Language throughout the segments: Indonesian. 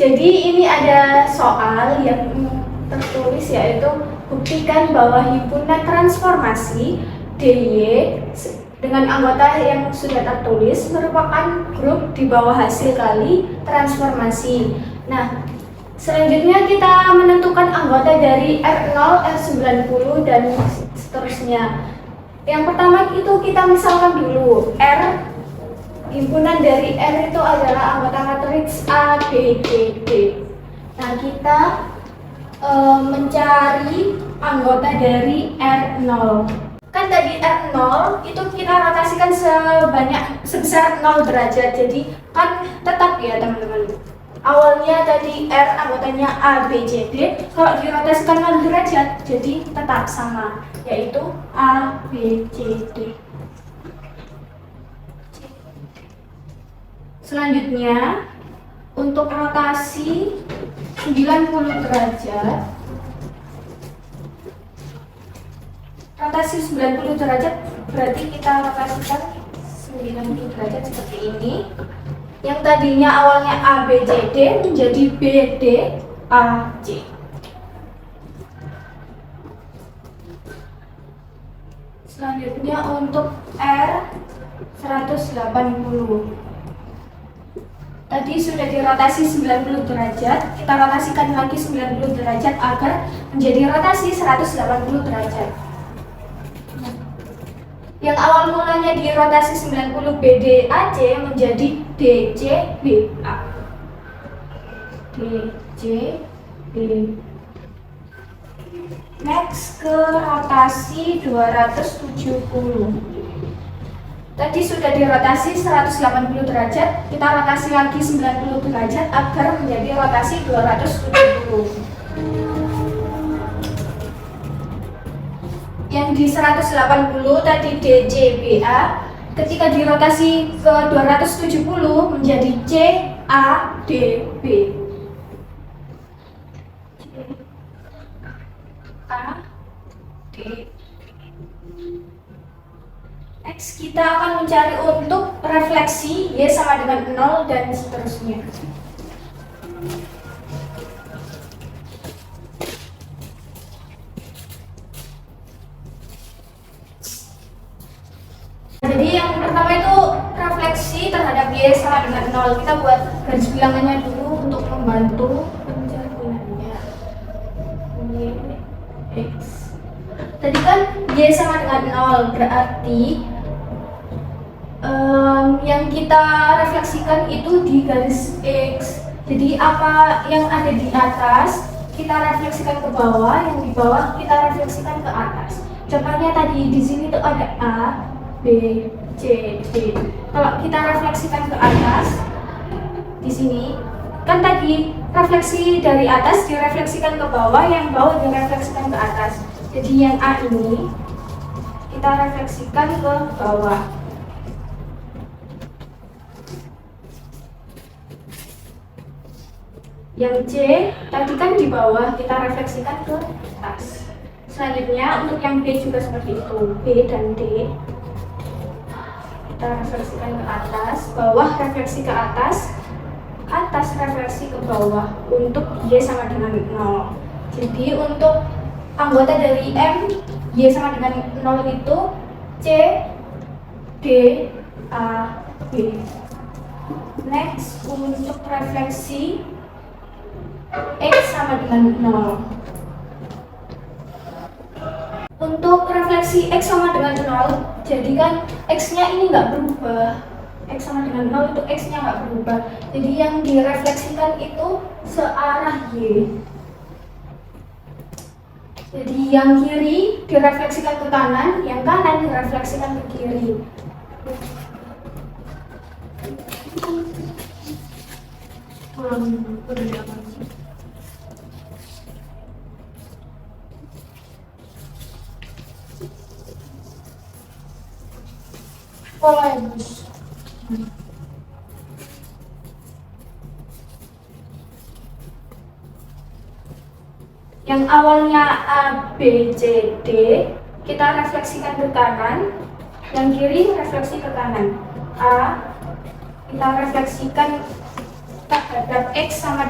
Jadi ini ada soal yang tertulis yaitu buktikan bahwa himpunan transformasi DY dengan anggota yang sudah tertulis merupakan grup di bawah hasil kali transformasi. Nah, selanjutnya kita menentukan anggota dari R0, R90 dan seterusnya. Yang pertama itu kita misalkan dulu R. Himpunan dari R itu adalah anggota matriks A, B, C, D. Nah, kita mencari anggota dari R0. Kan tadi R0 itu kita rotasikan sebesar 0 derajat. Jadi kan tetap ya teman-teman. Awalnya tadi R anggotanya A, B, C, D. Kalau dirotasikan 0 derajat jadi tetap sama, yaitu A, B, C, D. Selanjutnya, untuk rotasi 90 derajat. Rotasi 90 derajat berarti kita rotasikan 90 derajat seperti ini. Yang tadinya awalnya A, B, C, D menjadi B, D, A, C. Selanjutnya untuk R 180. Tadi sudah dirotasi 90 derajat, kita rotasikan lagi 90 derajat agar menjadi rotasi 180 derajat. Yang awal mulanya dirotasi 90 BDAC menjadi DCBA. DCB. Next ke rotasi 270. Tadi sudah dirotasi 180 derajat, kita rotasi lagi 90 derajat agar menjadi rotasi 270. Yang di 180 tadi DCBA, ketika dirotasi ke 270 menjadi CADB. CADB. Next, kita akan mencari untuk refleksi Y sama dengan 0 dan seterusnya. Jadi yang pertama itu refleksi terhadap Y sama dengan 0. Kita buat garis bilangannya dulu untuk membantu pencariannya. Y, X. Tadi kan Y sama dengan 0, berarti yang kita refleksikan itu di garis X. Jadi apa yang ada di atas kita refleksikan ke bawah, yang di bawah kita refleksikan ke atas. Contohnya tadi di sini tuh ada A, B, C, D. Kalau kita refleksikan ke atas di sini, kan tadi refleksi dari atas direfleksikan ke bawah, yang bawah direfleksikan ke atas. Jadi yang A ini kita refleksikan ke bawah. Yang C tadi kan di bawah, kita refleksikan ke atas. Selanjutnya untuk yang B juga seperti itu, B dan D kita refleksikan ke atas, bawah refleksi ke atas refleksi ke bawah untuk Y sama dengan 0. Jadi untuk anggota dari M Y sama dengan 0 itu C, D, A, B. Next, untuk refleksi X sama dengan 0. Untuk refleksi X sama dengan 0, jadi kan X-nya ini nggak berubah. X sama dengan 0 itu X-nya nggak berubah. Jadi yang direfleksikan itu searah Y. Jadi yang kiri direfleksikan ke kanan, yang kanan direfleksikan ke kiri. Yang awalnya A, B, C, D kita refleksikan ke kanan, yang kiri refleksi ke kanan. A kita refleksikan terhadap X sama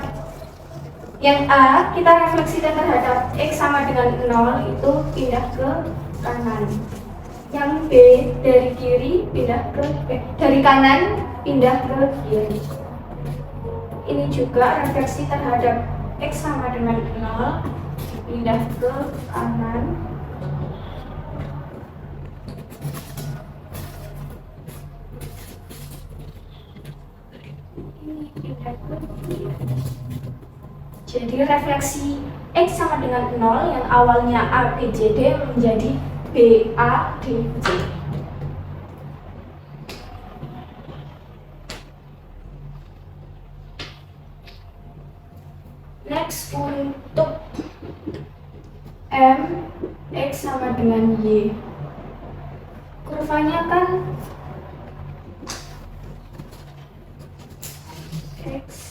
Yang A kita refleksikan terhadap X sama dengan 0 itu pindah ke kanan. Yang B dari kiri pindah ke dari kanan pindah ke kiri. Ini juga refleksi terhadap X sama dengan 0 pindah ke kanan. Ini pindah ke kiri. Jadi refleksi X sama dengan 0 yang awalnya A, B, C, D menjadi B, A, D, C. Next untuk M, X sama dengan Y. Kurvanya kan X.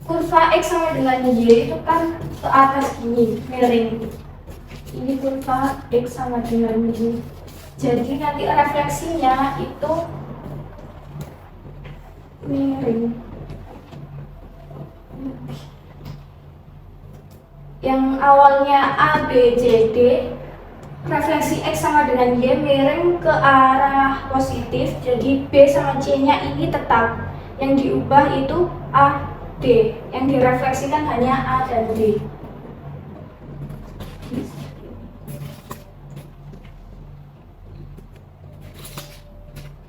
Kurva X sama dengan Y itu kan ke atas gini, miring. Ini kurva X sama dengan Y. Jadi nanti refleksinya itu miring. Yang awalnya A, B, C, D, refleksi X sama dengan Y miring ke arah positif. Jadi B sama C nya ini tetap. Yang diubah itu A, D, yang direfleksikan hanya A dan D.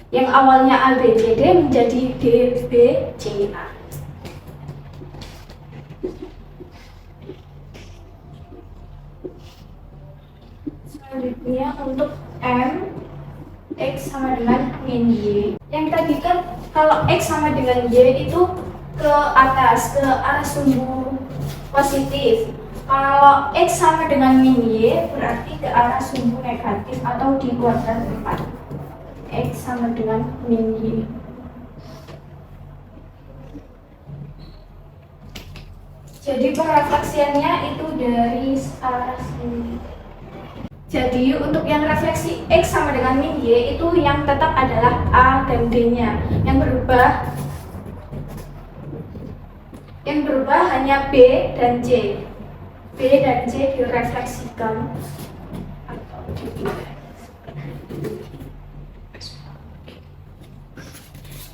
Yang awalnya A, B, C, D menjadi D, B, C, A. Selanjutnya untuk M, X sama dengan min Y. Yang tadi kan kalau X sama dengan Y itu ke atas, ke arah sumbu positif. Kalau X sama dengan min Y berarti ke arah sumbu negatif atau di kuadran 4. X sama dengan min Y. Jadi perefleksiannya itu dari arah sini. Jadi untuk yang refleksi X sama dengan min Y itu yang tetap adalah A dan D-nya. Yang berubah hanya B dan C. B dan C direfleksikan atau dipindah.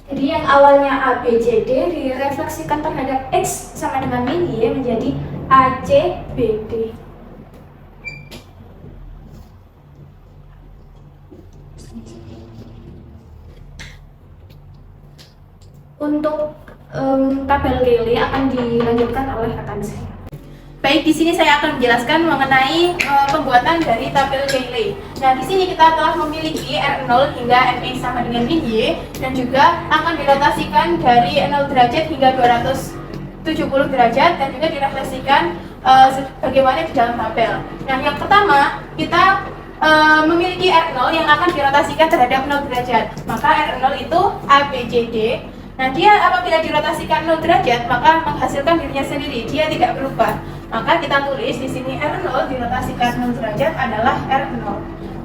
Jadi yang awalnya A, B, C, D direfleksikan terhadap X sama dengan min Y menjadi A, C, B, D. Untuk tabel Cayley akan dilanjutkan oleh rekan saya. Baik, di sini saya akan menjelaskan mengenai pembuatan dari tabel Cayley. Nah, di sini kita telah memiliki R0 hingga MX sama dengan min Y dan juga akan dirotasikan dari 0 derajat hingga 270 derajat dan juga direfleksikan bagaimana di dalam tabel. Nah, yang pertama kita memiliki R0 yang akan dirotasikan terhadap 0 derajat. Maka R0 itu A, B, C, D. Nah, dia apabila dirotasikan 0 derajat, maka menghasilkan dirinya sendiri, dia tidak berubah. Maka kita tulis di sini R0 dirotasikan 0 derajat adalah R0.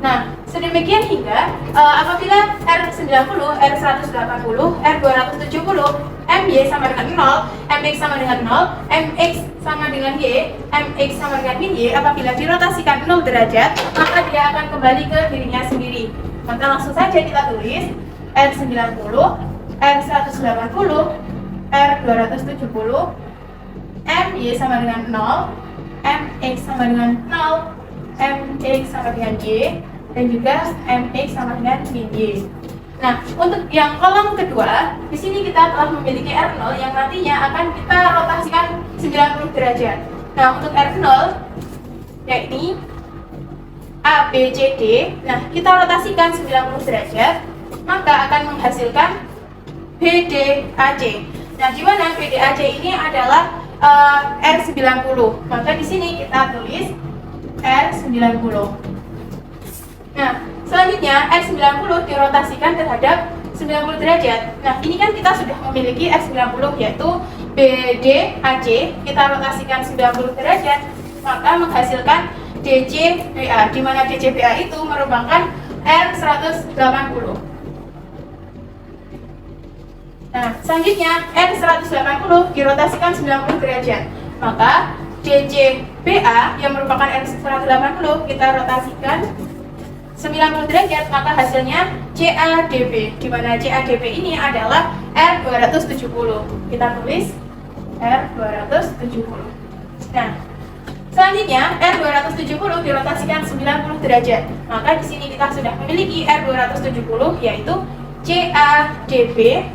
Nah, sedemikian hingga apabila R90, R180, R270, MY sama dengan 0, MX sama dengan 0, MX sama dengan Y, MX sama dengan min Y, apabila dirotasikan 0 derajat, maka dia akan kembali ke dirinya sendiri. Maka langsung saja kita tulis R90, R180, R270, MY sama dengan 0, MX sama dengan 0, MX sama dengan Y, dan juga MX sama dengan min Y. Nah, untuk yang kolom kedua, di sini kita telah memiliki R0 yang nantinya akan kita rotasikan 90 derajat. Nah, untuk R0 yakni A, B, C, D. Nah, kita rotasikan 90 derajat, maka akan menghasilkan BDAC. Nah, di mana BDAC ini adalah R90. Maka di sini kita tulis R90. Nah, selanjutnya R90 dirotasikan terhadap 90 derajat. Nah, ini kan kita sudah memiliki R90 yaitu BDAC. Kita rotasikan 90 derajat, maka menghasilkan DCBA, di mana DCBA itu merupakan R180. Nah, Selanjutnya R180 dirotasikan 90 derajat. Maka DCBA yang merupakan R180 kita rotasikan 90 derajat, maka hasilnya CADB, di mana CADB ini adalah R270. Kita tulis R270. Nah, selanjutnya R270 dirotasikan 90 derajat. Maka di sini kita sudah memiliki R270 yaitu CADB.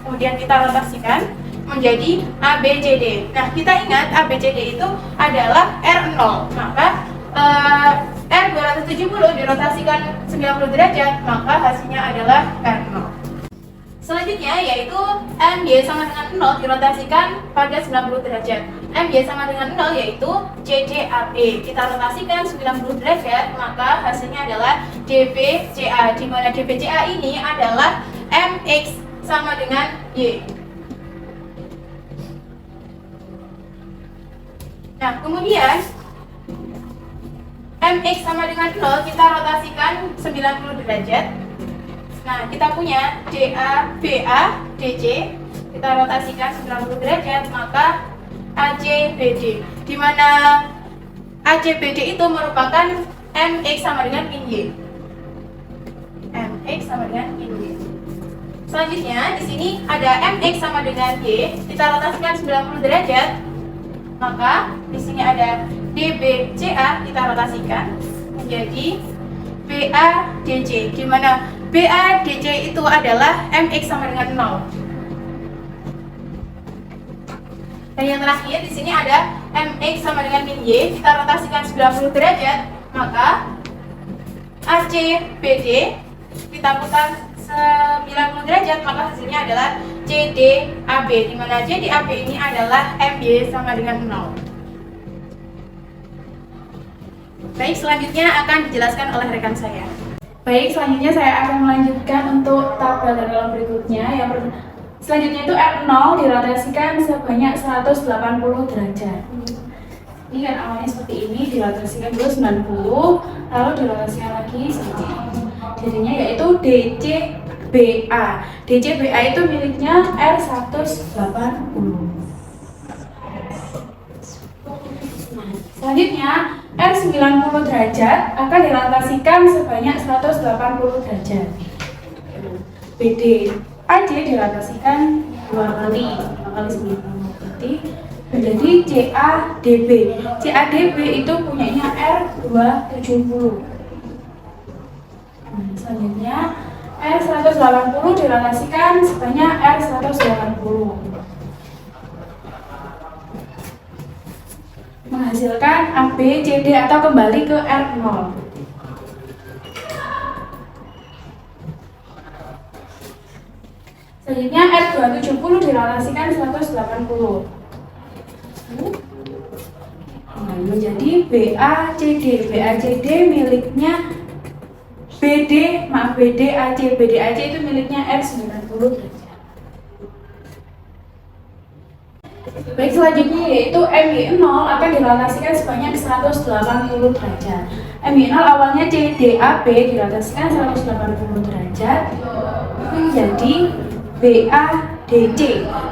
Kemudian kita rotasikan menjadi ABCD. Nah, kita ingat ABCD itu adalah R0. Maka R270 dirotasikan 90 derajat, maka hasilnya adalah R0. Selanjutnya yaitu MY sama dengan 0 dirotasikan pada 90 derajat. MY sama dengan 0 yaitu CDAB. Kita rotasikan 90 derajat, maka hasilnya adalah DBCA, di mana DBCA ini adalah MX sama dengan Y. Nah, kemudian MX sama dengan 0 kita rotasikan 90 derajat. Nah, kita punya DABA, DC, kita rotasikan 90 derajat, maka ACBD, di mana ACBD itu merupakan MX sama dengan Y. MX sama dengan Y. Selanjutnya, di sini ada MX sama dengan Y, kita rotasikan 90 derajat, maka di sini ada DBCA, kita rotasikan menjadi BADC, di mana BADC itu adalah MX sama dengan 0. Dan yang terakhir di sini ada MX sama dengan min Y, kita rotasikan 90 derajat, maka ACBD kita putar 90 derajat, maka hasilnya adalah CDAB, di mana CDAB ini adalah MY sama dengan 0. Baik, selanjutnya akan dijelaskan oleh rekan saya. Baik, selanjutnya saya akan melanjutkan untuk tabel dalam berikutnya. Selanjutnya itu R0 dirotasikan sebanyak 180 derajat. Ini kan awalnya seperti ini, dirotasikan dulu 90, lalu dirotasikan lagi seperti ini. Jadinya yaitu DCBA. DCBA itu miliknya R180. Selanjutnya R90 derajat akan dirotasikan sebanyak 180 derajat. BD AD dirotasikan 2 kali 90 berarti menjadi CADB. CADB itu punyanya R270. Selanjutnya R180 dirotasikan sebanyak R180, menghasilkan ABCD atau kembali ke R0. Selanjutnya R270 dirotasikan 180 menjadi BACD. BACD miliknya BD AC. BD AC itu miliknya R90 derajat. Baik, selanjutnya yaitu MY0 akan dirotasikan sebanyak 180 derajat. MY0 awalnya CDAB dirotasikan 180 derajat menjadi BADC.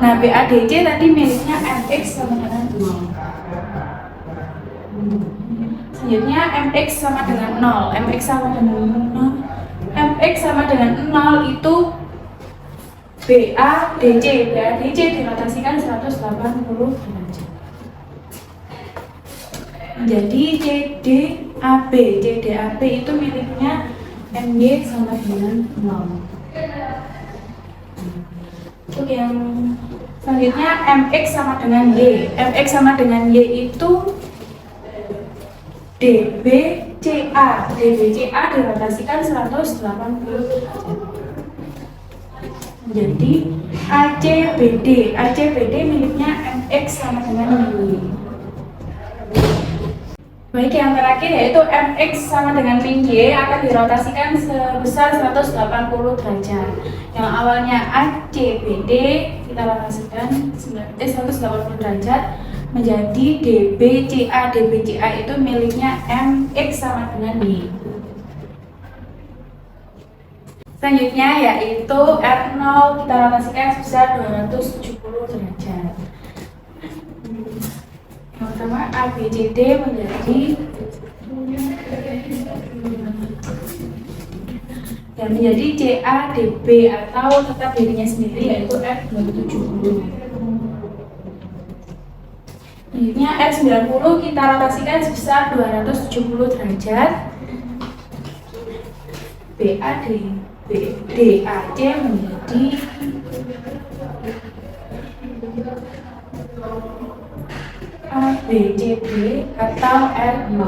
Nah, BADC tadi miliknya MX sama dengan 0. Selanjutnya MX sama dengan 0. MX sama dengan 0. MX sama dengan 0 itu BADC. BADC dirotasikan 180 derajat menjadi CDAB. CDAB itu miliknya MY sama dengan 0. Untuk yang selanjutnya MX sama dengan Y. MX sama dengan Y itu DBCA. DBCA dirotasikan 180 derajat menjadi ACBD. ACBD miliknya MX sama dengan Y. Baik, yang terakhir yaitu MX sama dengan min Y akan dirotasikan sebesar 180 derajat. Yang awalnya ACBD kita rotasikan 180 derajat menjadi DBCA. DBCA itu miliknya MX sama dengan Y. Selanjutnya yaitu R0 kita rotasikan sebesar 270 derajat. Yang pertama ABCD menjadi dan menjadi CADB atau tetap dirinya sendiri yaitu R270. Selanjutnya R90 kita rotasikan sebesar 270 derajat. BAC menjadi ABCD atau R0.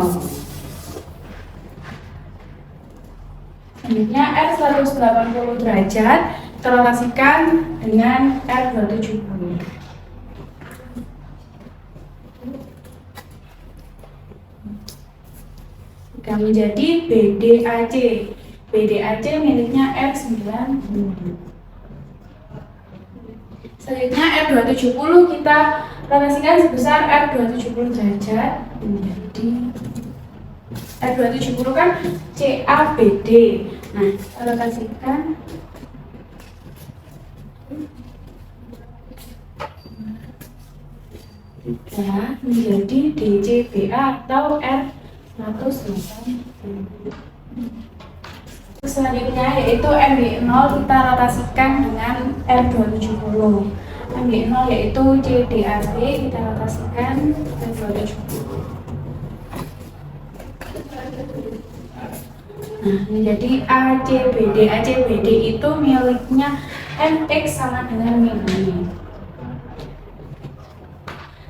Selanjutnya R180 derajat terrotasikan dengan R270. Jika menjadi BDAC. BDAC miliknya R90. Selanjutnya R270 kita rotasikan sebesar R270 derajat menjadi R270 kan CABD. Nah, kita rotasikan menjadi DCBA atau R180. Selanjutnya yaitu MB0 kita rotasikan dengan R270. MB0 yaitu CDAB kita rotasikan R270. Nah, menjadi ACBD. ACBD itu miliknya MX sama dengan min.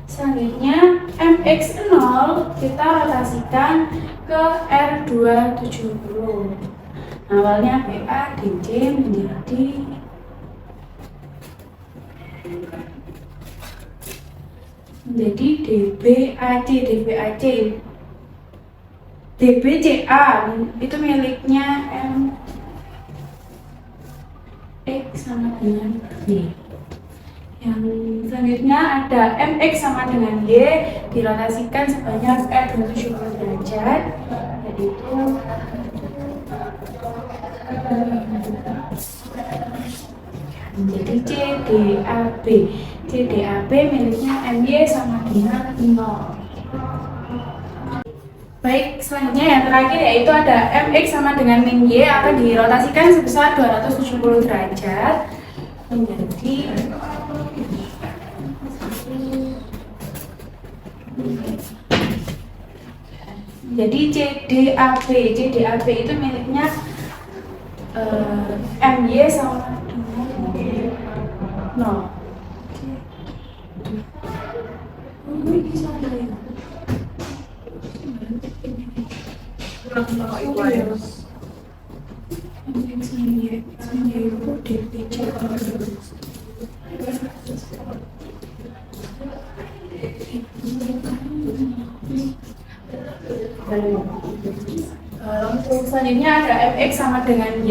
Selanjutnya MX0 kita rotasikan ke R270. Awalnya BA DC menjadi DBAC. DBCA itu miliknya MX sama dengan Y. Yang selanjutnya ada MX sama dengan Y dirotasikan sebanyak R270 derajat, yaitu menjadi CDAB. CDAB miliknya MY sama dengan 0. Baik, selanjutnya yang terakhir yaitu ada MX sama dengan min Y akan dirotasikan sebesar 270 derajat menjadi CDAB. CDAB itu miliknya MY sama dengan 0. Untuk selanjutnya ada MX sama dengan Y,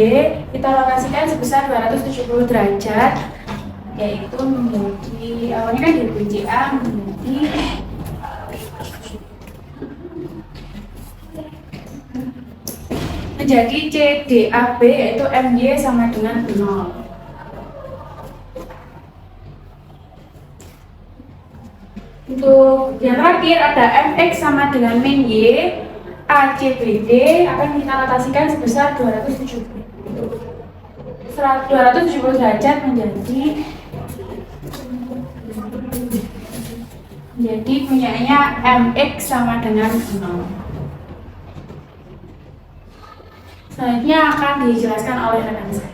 kita rotasikan sebesar 270 derajat, yaitu menjadi awalnya kan dari BCA menjadi CDAB, yaitu MY sama dengan 0. Untuk yang terakhir ada MX sama dengan min Y, ACBD akan kita rotasikan sebesar 270 derajat menjadi punyanya MX sama dengan 0. Selanjutnya akan dijelaskan oleh rekan saya.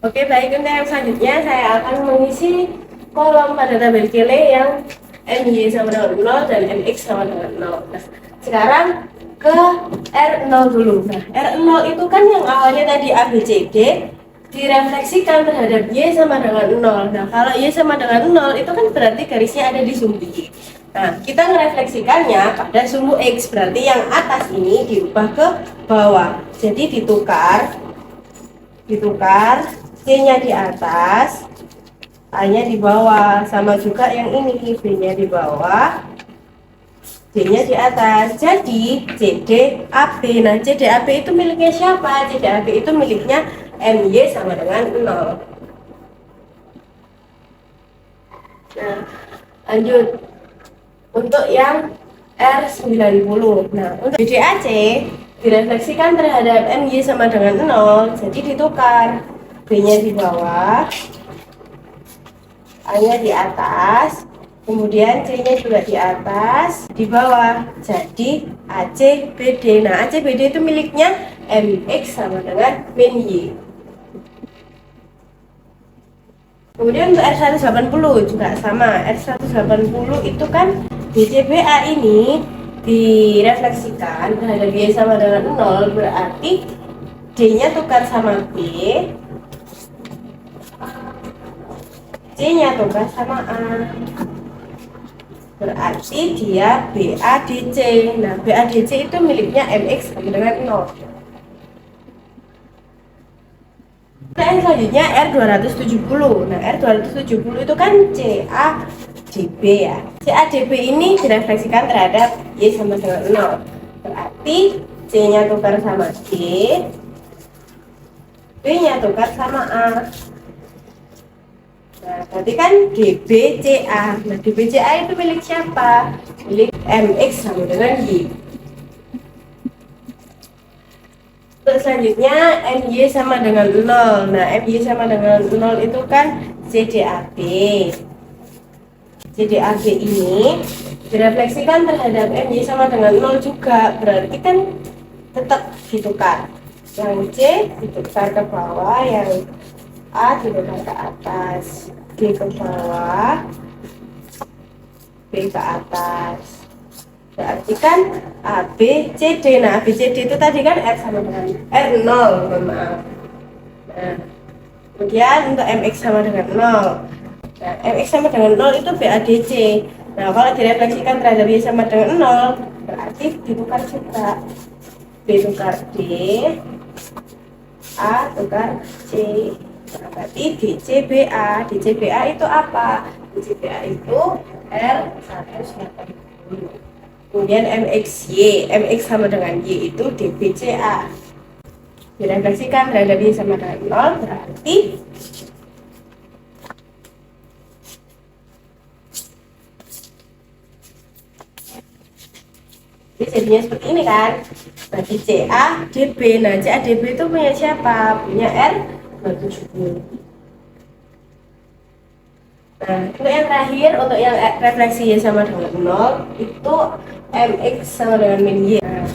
Oke, baik, untuk yang selanjutnya saya akan mengisi kolom pada tabel Kele yang MY sama dengan 0 dan MX sama dengan 0. Nah, sekarang ke R0 dulu. Nah, R0 itu kan yang awalnya tadi ABCD direfleksikan terhadap Y sama dengan 0. Nah, kalau Y sama dengan 0 itu kan berarti garisnya ada di sumbu Y. Nah, kita merefleksikannya pada sumbu X, berarti yang atas ini diubah ke bawah. Jadi ditukar C-nya di atas, A-nya di bawah, sama juga yang ini, B-nya di bawah, D-nya di atas. Jadi CDAB. Nah, CDAB itu miliknya siapa? CDAB itu miliknya MY sama dengan 0. Nah, lanjut untuk yang R90. Nah, untuk BDAC direfleksikan terhadap MY sama dengan 0, jadi ditukar. B-nya di bawah, A-nya di atas, kemudian C-nya juga di atas, di bawah. Jadi ACBD. Nah, ACBD itu miliknya MX sama dengan min Y. Kemudian untuk R180 juga sama. R180 itu kan DCBA ini direfleksikan terhadap Y sama dengan 0, berarti D-nya tukar sama B, C-nya tukar sama A, berarti dia BADC. Nah, BADC itu miliknya MX sama dengan 0. Yang selanjutnya R270. Nah, R270 itu kan CADB ya. CADB ini direfleksikan terhadap Y sama dengan 0, berarti C-nya tukar sama D, B-nya tukar sama A. Nah, berarti kan DBCA. Nah, DBCA itu milik siapa? Milik MX sama dengan Y. Untuk selanjutnya MY sama dengan 0. Nah, MY sama dengan 0 itu kan CDAB. CDAB ini direfleksikan terhadap MY sama dengan 0 juga, berarti kan tetap ditukar. Yang C ditukar ke bawah, yang A ditukar ke atas, D ke bawah, B ke atas. Berarti kan ABCD. Nah, ABCD itu tadi kan R sama dengan R0, maaf. Nah, kemudian untuk MX sama dengan 0. Nah, MX sama dengan 0 itu BADC. Nah, kalau direfleksikan terhadap Y sama dengan 0, berarti ditukar juga. B tukar D, A tukar C. Nah, berarti DCBA. DCBA itu apa? DCBA itu R180. Kemudian MXY, MX sama dengan Y itu DBCA. Direfleksikan terhadap Y sama dengan 0, berarti ini jadinya seperti ini kan. Berarti CADB. Nah, CADB itu punya siapa? Punya R270. Nah, untuk yang terakhir, untuk yang refleksi Y sama dengan 0, itu MX sama dengan min Y. Nah,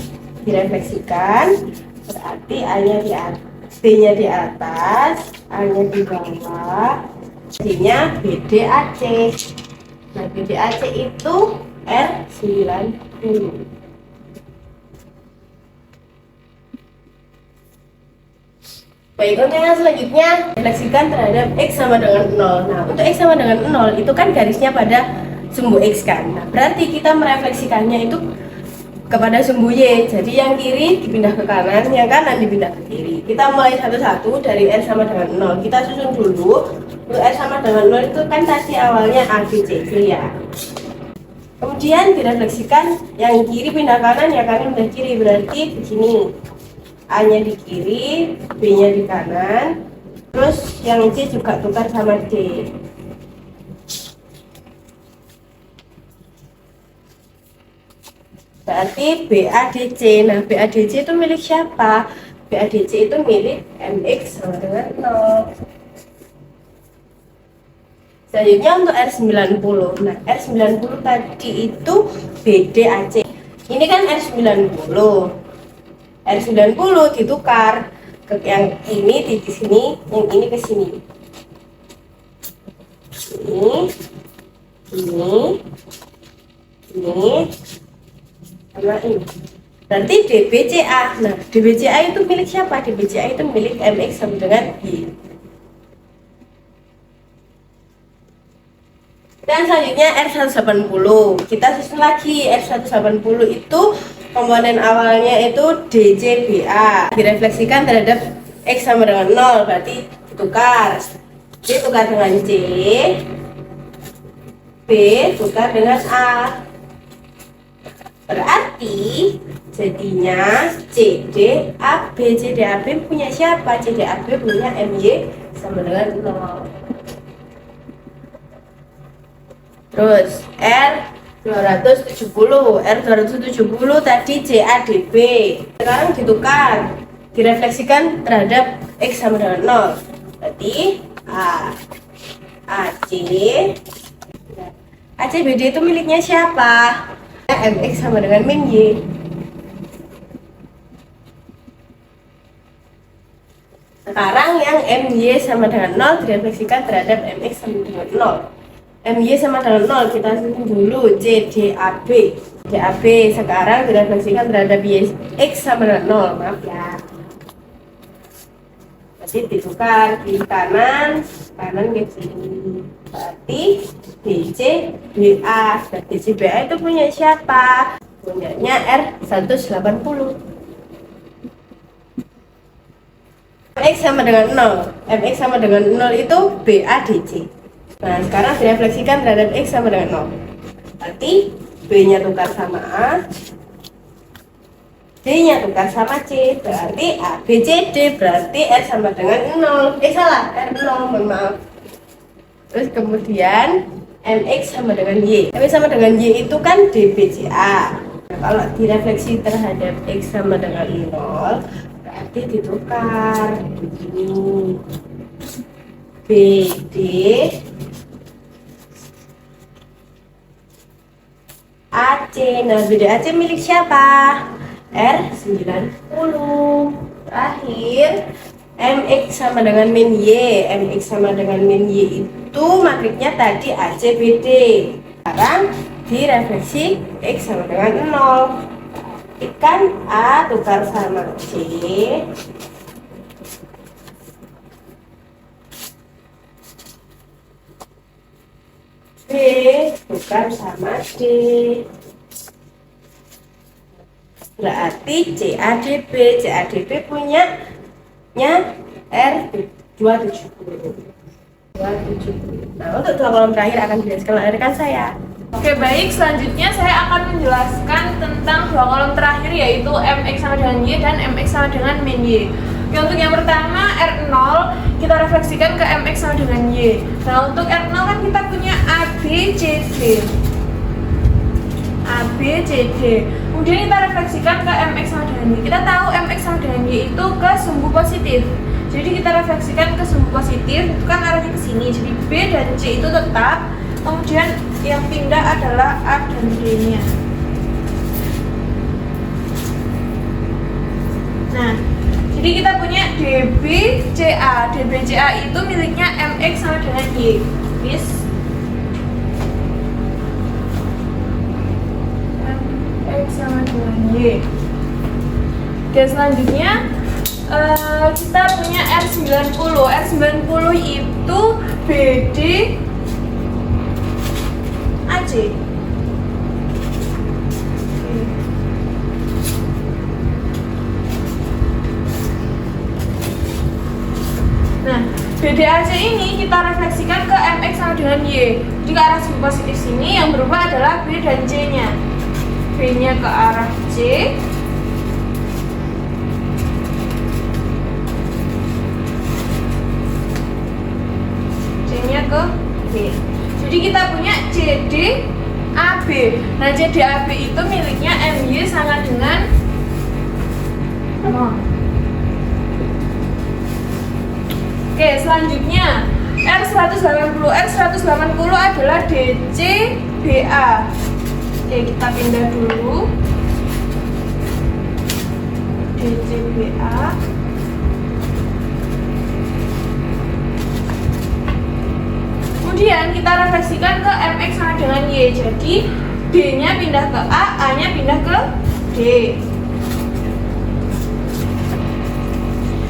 direfleksikan, berarti A-nya di atas, B-nya di atas, A-nya di bawah, C-nya BDAC. Nah, BDAC itu R90. Baik, untuk yang selanjutnya refleksikan terhadap X sama dengan 0. Nah, untuk X sama dengan 0 itu kan garisnya pada sumbu X kan. Nah, berarti kita merefleksikannya itu kepada sumbu Y. Jadi yang kiri dipindah ke kanan, yang kanan dipindah ke kiri. Kita mulai satu-satu dari R sama dengan 0. Kita susun dulu. Untuk R sama dengan 0 itu kan tadi awalnya ABCD ya. Kemudian direfleksikan yang kiri pindah kanan, yang kanan pindah kiri. Berarti di sini A-nya di kiri, B-nya di kanan, terus yang C juga tukar sama D. Berarti BADC. Nah, BADC itu milik siapa? BADC itu milik MX sama dengan 0. Selanjutnya untuk R90. Nah, R90 tadi itu BDAC. Ini kan R90. R90 ditukar ke yang ini di sini, yang ini ke sini. Ini, sama ini. Berarti DBCA. Nah, DBCA itu milik siapa? DBCA itu milik MX sama dengan Y. Dan selanjutnya R180. Kita susun lagi. R180 itu komponen awalnya itu DCBA. Direfleksikan terhadap X sama dengan 0, berarti ditukar. D tukar dengan C, B tukar dengan A. Berarti jadinya CDAB punya siapa? CDAB punya MY sama dengan 0. Terus R270 tadi CADB. Sekarang ditukar, direfleksikan terhadap X sama dengan 0. Berarti ACBD itu miliknya siapa? MX sama dengan min Y. Sekarang yang MY sama dengan 0 direfleksikan terhadap MX sama dengan 0. MY sama dengan 0 kita susun dulu CDAB. DAB sekarang direfleksikan terhadap X sama dengan 0. Maaf ya. Berarti ditukar kiri kanan ke kiri. Berarti BC BA. BC BA itu punya siapa? Punyanya R180. MX sama dengan 0. MX sama dengan 0 itu BADC. Nah, sekarang direfleksikan terhadap X sama dengan 0. Berarti B-nya tukar sama A, D-nya tukar sama C. Berarti A, B, C, D. Berarti R sama dengan 0. Salah, R0, mohon maaf. Terus kemudian MX sama dengan Y. MX sama dengan Y itu kan DBCA. Nah, kalau direfleksi terhadap X sama dengan 0, berarti ditukar begini. BD AC. Nah, BD AC milik siapa? R90. Terakhir MX sama dengan min Y. MX sama dengan min Y itu matriknya tadi ACBD. Sekarang direfleksi X sama dengan 0. Ikan A tukar sama C, B tukar sama D. Berarti CADB punya R270. Nah, untuk dua kolom terakhir akan dijelaskan oleh rekan saya. Oke, baik, selanjutnya saya akan menjelaskan tentang dua kolom terakhir, yaitu MX sama dengan Y dan MX sama dengan min Y. Oke, untuk yang pertama R0 kita refleksikan ke MX sama dengan Y. Nah, untuk R0 kan kita punya ABCD. Kemudian kita refleksikan ke MX sama dengan Y. Kita tahu MX sama dengan Y itu ke sumbu positif. Jadi kita refleksikan ke sumbu positif, itu kan arahnya ke sini. Jadi B dan C itu tetap. Kemudian yang pindah adalah A dan D-nya. Nah, jadi kita punya DBCA. DBCA itu miliknya MX sama dengan Y. Yes. MX sama dengan Y. Oke, selanjutnya kita punya R90. R90 itu BD AC. Nah, BDAC ini kita refleksikan ke MX sama dengan Y. Jadi ke arah sumbu positif sini yang berubah adalah B dan C-nya. B-nya ke arah C, C-nya ke B. Jadi kita punya CDAB. Nah, CDAB itu miliknya MY sama dengan 0. Oke, selanjutnya R180. R180 adalah DCBA. Oke, kita pindah dulu. DCBA. Kemudian kita refleksikan ke MX sama dengan Y. Jadi D-nya pindah ke A, A-nya pindah ke D.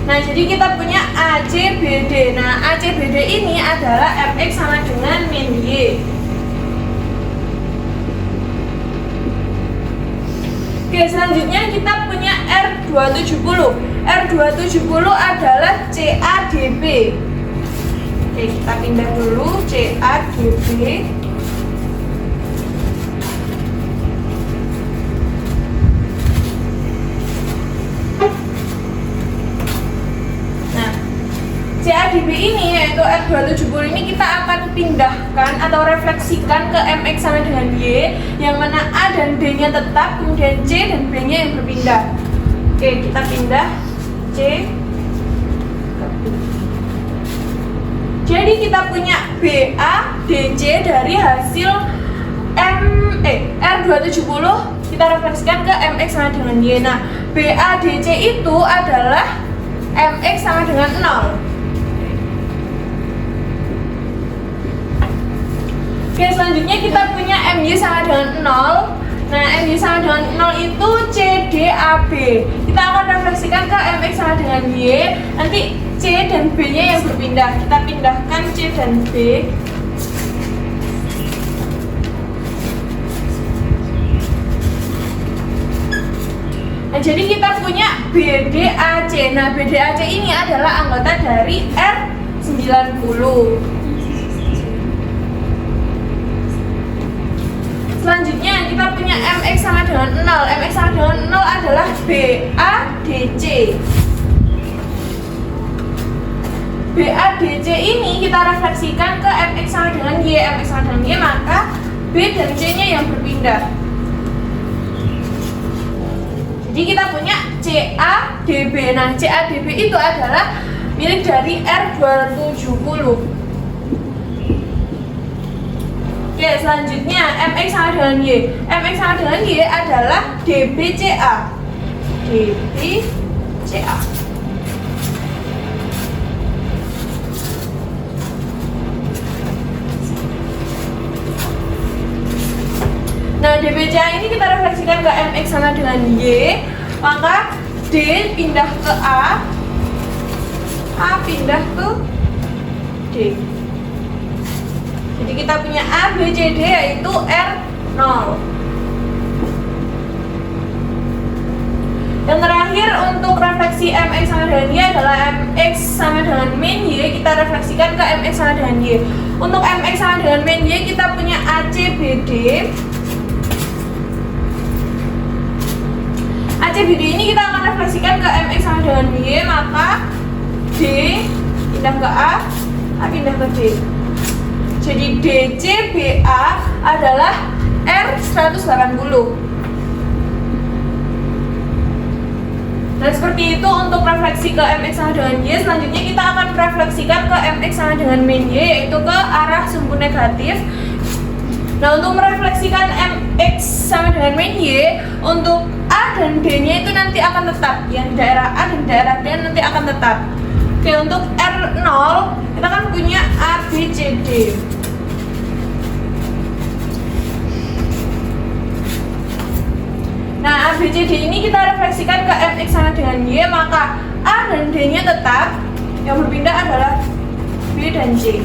Nah, jadi kita punya ACBD. Nah, ACBD ini adalah MX sama dengan min Y. Oke, selanjutnya kita punya R270. R270 adalah CADB. Oke, kita pindah dulu CADB. CADB ini yaitu R270 ini kita akan pindahkan atau refleksikan ke MX sama dengan Y, yang mana A dan D-nya tetap, kemudian C dan B-nya yang berpindah. Oke, kita pindah C ke B. Jadi kita punya BA DC dari hasil R270 kita refleksikan ke MX sama dengan Y. Nah, BA DC itu adalah MX sama dengan 0. Oke, selanjutnya kita punya MY sama dengan 0. Nah, MY sama dengan 0 itu CDAB. Kita akan refleksikan ke MX sama dengan Y. Nanti C dan B-nya yang berpindah. Kita pindahkan C dan B. Nah, jadi kita punya BDAC. Nah, BDAC ini adalah anggota dari R90. Selanjutnya kita punya MX sama dengan 0. MX sama dengan 0 adalah BADC. BADC ini kita refleksikan ke MX sama dengan Y. MX sama dengan Y, maka B dan C-nya yang berpindah. Jadi kita punya CADB. Nah, CADB itu adalah milik dari R270. Oke, selanjutnya MX sama dengan Y. MX sama dengan Y adalah DBCA. DBCA. Nah, DBCA ini kita refleksikan ke MX sama dengan Y, maka D pindah ke A pindah ke D. Jadi kita punya A, B, C, D yaitu R0. Yang terakhir untuk refleksi MX sama dengan Y adalah MX sama dengan min Y, kita refleksikan ke MX sama dengan Y. Untuk MX sama dengan min Y kita punya ACBD. ACBD ini kita akan refleksikan ke MX sama dengan Y, maka D pindah ke A pindah ke D. Jadi DCBA adalah R180. Nah, seperti itu untuk refleksi ke MX sama dengan Y. Selanjutnya kita akan refleksikan ke MX sama dengan min Y, yaitu ke arah sumbu negatif. Nah, untuk merefleksikan MX sama dengan min Y, untuk A dan D-nya itu nanti akan tetap. Yang daerah A dan daerah D nanti akan tetap. Oke, untuk R0 kita kan punya A, B, C, D. Nah, A, B, C, D ini kita refleksikan ke MX sama dengan Y, maka A dan D-nya tetap. Yang berpindah adalah B dan C.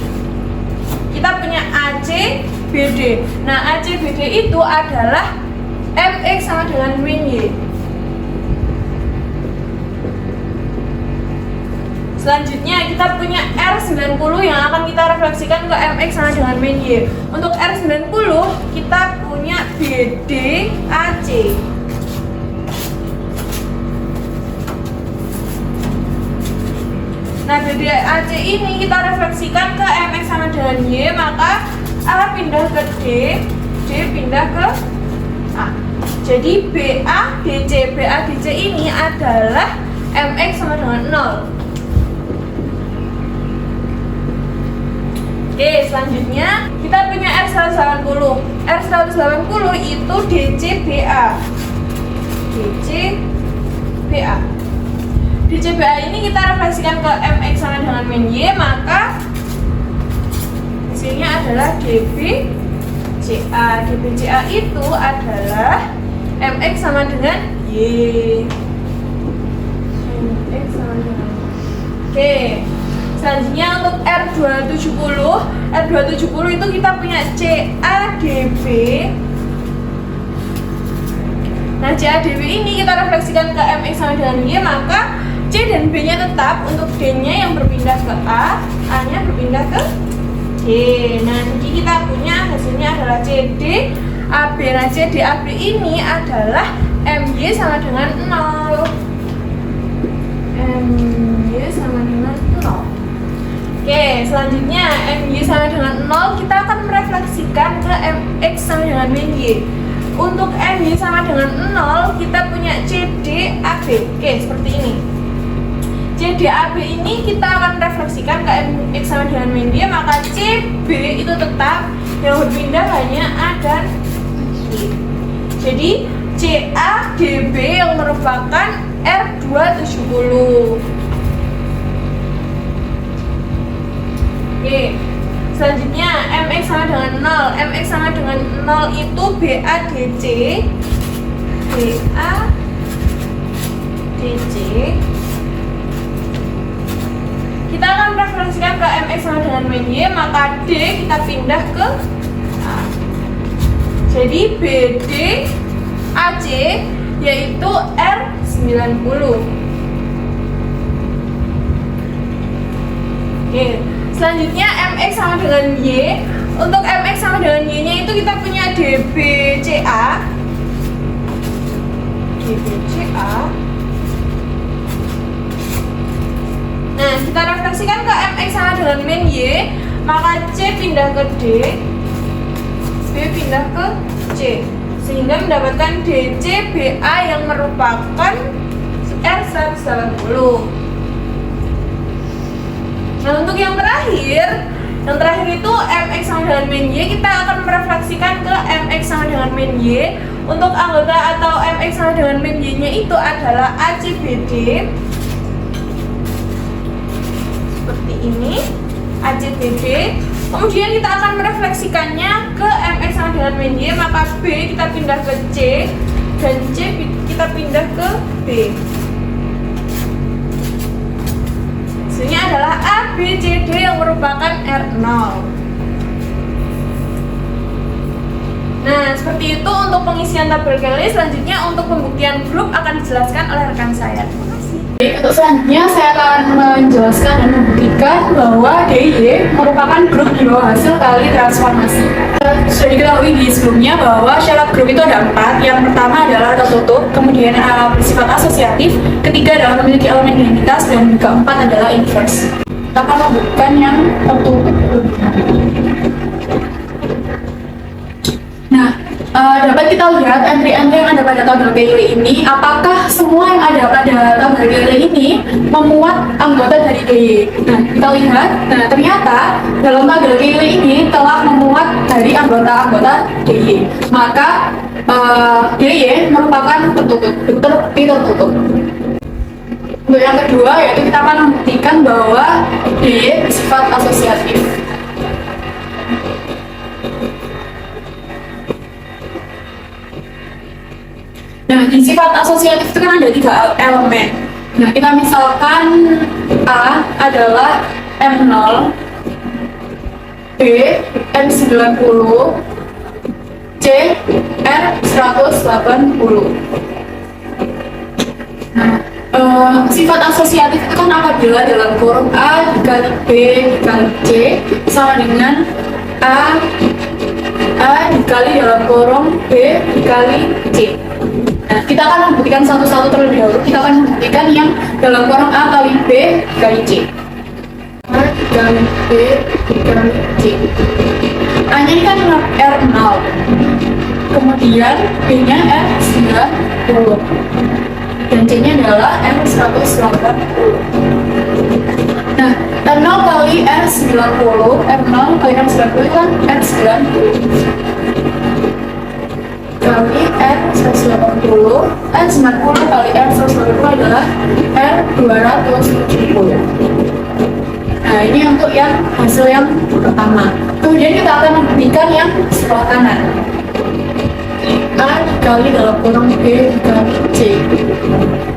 Kita punya AC, BD. Nah, AC, BD itu adalah MX sama dengan min Y. Selanjutnya kita punya R90 yang akan kita refleksikan ke MX sama dengan min Y. Untuk R90 kita punya BDAC. Nah, BDAC ini kita refleksikan ke MX sama dengan Y, maka A pindah ke D, D pindah ke A. Jadi BADC ini adalah MX sama dengan 0. Oke, selanjutnya kita punya R180. R180 itu DCBA. DCBA. DCBA ini kita refleksikan ke MX sama dengan min Y, maka hasilnya adalah DBCA. DBCA itu adalah MX sama dengan Y. MX sama dengan Y. Oke. Selanjutnya untuk R270 itu kita punya CADB. Nah, CADB ini kita refleksikan ke MX sama dengan Y, maka C dan B-nya tetap. Untuk D-nya yang berpindah ke A, A-nya berpindah ke D. Nah, jadi kita punya hasilnya adalah CD AB. Nah, CD AB ini adalah MY sama dengan 0. MY sama dengan 0. Oke, selanjutnya MY sama dengan 0 kita akan merefleksikan ke MX sama dengan MY. Untuk MY sama dengan 0 kita punya CD AB. Oke, seperti ini. CD AB ini kita akan refleksikan ke MX sama dengan MY, maka CB itu tetap, yang berpindah hanya A dan Y. Jadi CA DB yang merupakan R270. Oke, selanjutnya MX sama dengan 0. MX sama dengan 0 itu BADC. BADC. Kita akan refleksikan ke MX sama dengan MY, maka D kita pindah ke A. Jadi BD AC yaitu R90. Oke, selanjutnya MX sama dengan Y. Untuk MX sama dengan Y nya itu kita punya DBCA. DBCA. Nah, kita refleksikan ke MX sama dengan min Y, maka C pindah ke D, B pindah ke C, sehingga mendapatkan DCBA yang merupakan R180. Nah, untuk yang terakhir itu MX sama dengan min Y, kita akan merefleksikan ke MX sama dengan min Y. Untuk anggota atau MX sama dengan min Y nya itu adalah ACBD. Seperti ini, ACBD. Kemudian kita akan merefleksikannya ke MX sama dengan min Y, maka B kita pindah ke C, dan C kita pindah ke B. Hasilnya adalah A, B, C, D yang merupakan R0. Nah, seperti itu untuk pengisian tabel Kelly. Selanjutnya untuk pembuktian grup akan dijelaskan oleh rekan saya. Terima kasih. Untuk selanjutnya saya akan menjelaskan dan membuktikan bahwa DIY merupakan grup di bawah hasil kali transformasi. Sudah diketahui di sebelumnya bahwa syarat grup itu ada 4. Yang pertama adalah tertutup, kemudian bersifat asosiatif, ketiga adalah memiliki elemen identitas, dan keempat adalah inverse. Kita akan membuktikan yang tertutup. Nah, dapat kita lihat entry-entry yang ada pada tabel Kelly ini, apakah semua yang ada pada tabel Kelly ini memuat anggota dari DIY. Nah, kita lihat, ternyata dalam tabel Kelly ini telah memuat dari anggota-anggota DIY. Maka DIY merupakan tertutup. Untuk yang kedua, yaitu kita akan membuktikan bahwa DIY bersifat asosiatif. Nah, di sifat asosiatif itu kan ada 3 elemen. Nah, kita misalkan A adalah M0, B M90, C R180. Nah, sifat asosiatif itu kan apabila dalam kurung A dikali B dikali C sama dengan A dikali dalam kurung B dikali C. Nah, kita akan membuktikan satu-satu terlebih dahulu. Kita akan membuktikan yang dalam kurung A kali B kali C. A kali B kali C. A nya ini kan R0. Kemudian B nya R90. Dan C nya adalah R180. Nah, R0 kali R90, R0 kali R90 itu kan R90 kali R180, R90 kali R180 adalah R270. Nah, ini untuk yang hasil yang pertama. Kemudian kita akan membuktikan yang sebelah kanan. A dikali dalam kurung B dikali C.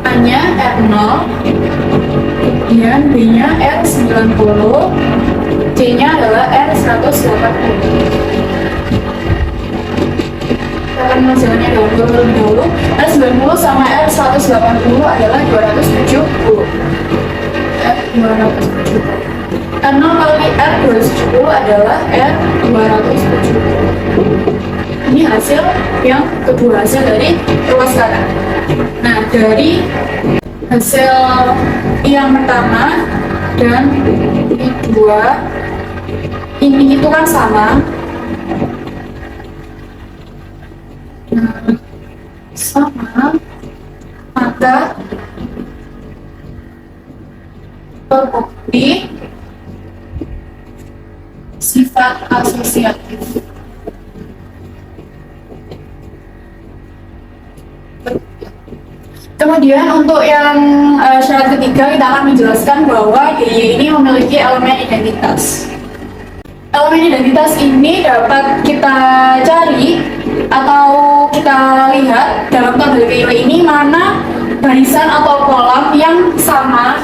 A nya R0, kemudian B nya R90, C nya adalah R180. Akan mengajarkannya dahulu. R90 sama R180 adalah 270. R270. R0 kali R270 adalah R270. Ini hasil yang kedua, hasil dari ruas kanan. Nah, dari hasil yang pertama dan ini 2, ini itu kan sama. Nah, sama, maka terbukti sifat asosiatif. Kemudian untuk yang syarat ketiga, kita akan menjelaskan bahwa DY ini memiliki elemen identitas. Elemen identitas ini dapat kita cari atau kita lihat dalam tabel Cayley ini mana barisan atau kolom yang sama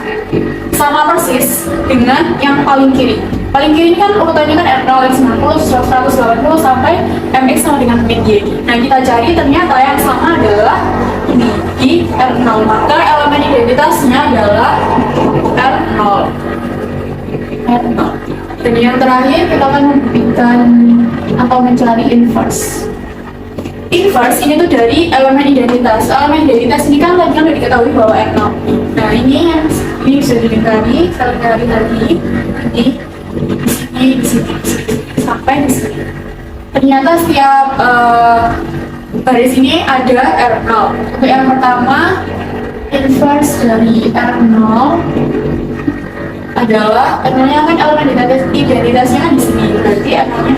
persis dengan yang paling kiri. Paling kiri ini kan urutannya kan R0, R90, 180 sampai MX sama dengan min Y. Nah, kita cari ternyata yang sama adalah ini di R0, maka elemen identitasnya adalah R0. Dan yang terakhir kita akan membuktikan atau mencari inverse. Inverse ini tuh dari elemen identitas. Elemen identitas ini kan tadi kan udah diketahui bahwa R0. Nah, ini bisa dilingkari, kita lingkari tadi di sini sampai di sini. Ternyata setiap baris ini ada R0. Untuk yang pertama, inverse dari R0 adalah R0-nya kan elemen identitasnya kan di sini. Berarti R0-nya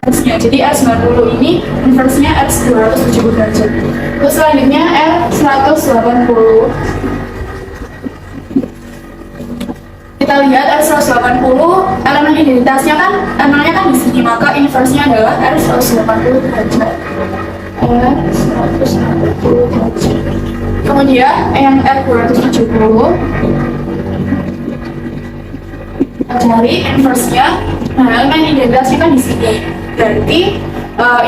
harusnya. Jadi R90 ini inverse-nya R270 derajat. Terus selanjutnya R180. Kita lihat R180, elemen identitasnya kan R0-nya kan di sini, maka inverse-nya adalah R180 derajat. R180 derajat. Kemudian yang R270, kita cari inverse-nya. Nah, elemen identitasnya kan di sini. Berarti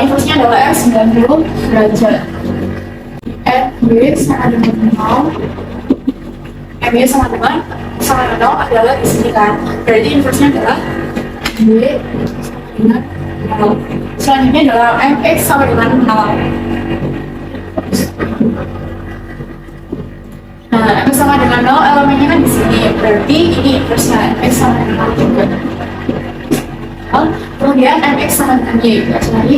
inverse-nya adalah R90 derajat. RB sama dengan 0. MY sama dengan 0 adalah di sini kan. Berarti inverse-nya adalah Y sama dengan 0. Selanjutnya adalah MX sama dengan 0. Nah, MX sama dengan 0, elemennya kan di sini. Berarti ini inverse-nya MX sama dengan 0 juga. Kemudian MX sama dengan Y, kita cari.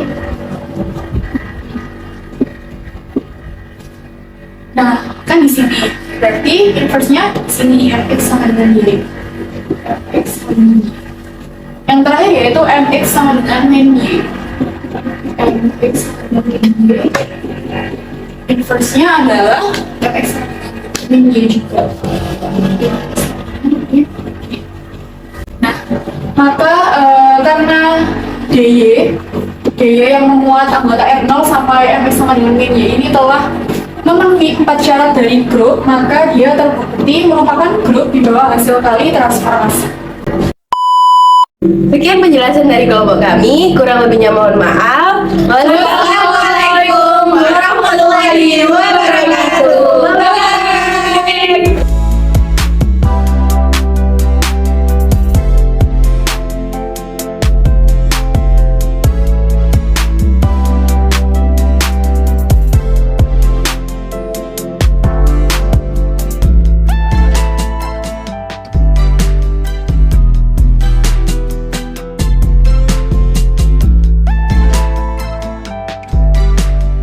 Nah, kan di sini. Berarti inverse-nya di sini MX sama dengan Y. MX sama dengan Y. Yang terakhir yaitu MX sama dengan min Y. MX sama dengan Y. Inverse-nya adalah MX sama dengan min Y juga. Nah, maka karena DY yang memuat anggota R0 sampai MX sama dengan min Y ini telah memenuhi 4 syarat dari grup, maka dia terbukti merupakan grup di bawah hasil kali transformasi. Sekian penjelasan dari kelompok kami, kurang lebihnya mohon maaf. Wassalamualaikum warahmatullahi wabarakatuh.